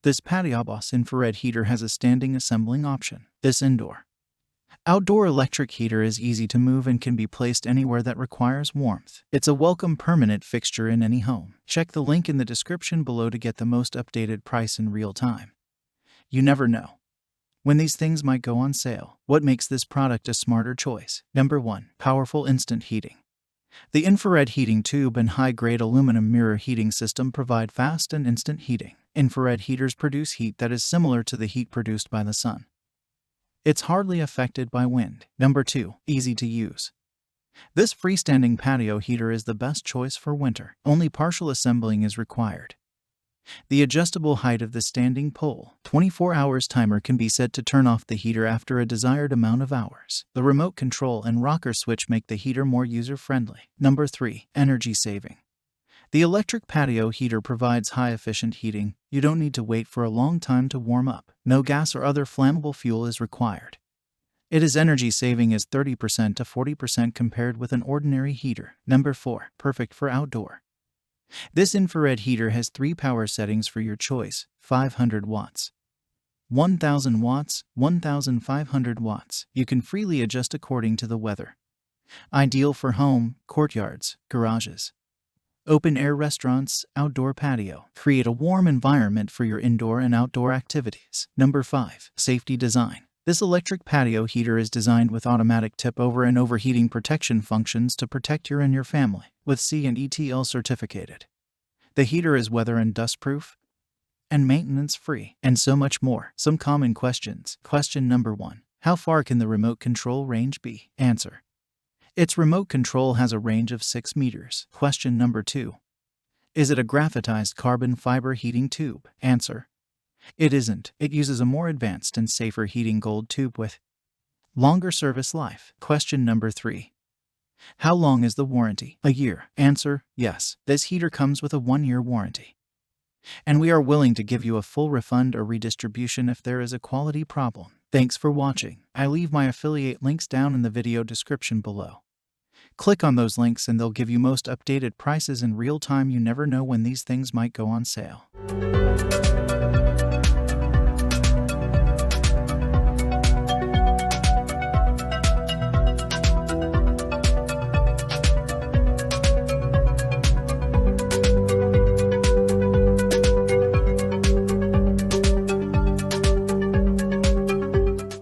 This PATIOBOSS infrared heater has a standing assembling option. This outdoor electric heater is easy to move and can be placed anywhere that requires warmth. It's a welcome permanent fixture in any home. Check the link in the description below to get the most updated price in real time. You never know when these things might go on sale. What makes this product a smarter choice? Number 1. Powerful instant heating. The infrared heating tube and high-grade aluminum mirror heating system provide fast and instant heating. Infrared heaters produce heat that is similar to the heat produced by the sun. It's hardly affected by wind. Number 2. Easy to use. This freestanding patio heater is the best choice for winter. Only partial assembling is required. The adjustable height of the standing pole 24 hours timer can be set to turn off the heater after a desired amount of hours. The remote control and rocker switch make the heater more user-friendly. Number 3. Energy saving. The electric patio heater provides high-efficient heating. You don't need to wait for a long time to warm up. No gas or other flammable fuel is required. It is energy saving as 30% to 40% compared with an ordinary heater. Number 4. Perfect for outdoor. This infrared heater has 3 power settings for your choice: 500 watts, 1000 watts, 1500 watts. You can freely adjust according to the weather. Ideal for home, courtyards, garages, open-air restaurants, outdoor patio. Create a warm environment for your indoor and outdoor activities. Number 5. Safety design. This electric patio heater is designed with automatic tip-over and overheating protection functions to protect you and your family. With C and ETL certificated. The heater is weather and dust-proof and maintenance-free, and so much more. Some common questions. Question number 1. How far can the remote control range be? Answer. Its remote control has a range of 6 meters. Question number 2. Is it a graphitized carbon fiber heating tube? Answer. It isn't. It uses a more advanced and safer heating gold tube with longer service life. Question number 3. How long is the warranty? A year. Answer. Yes. This heater comes with a 1-year warranty. And we are willing to give you a full refund or redistribution if there is a quality problem. Thanks for watching. I leave my affiliate links down in the video description below. Click on those links and they'll give you most updated prices in real time. You never know when these things might go on sale.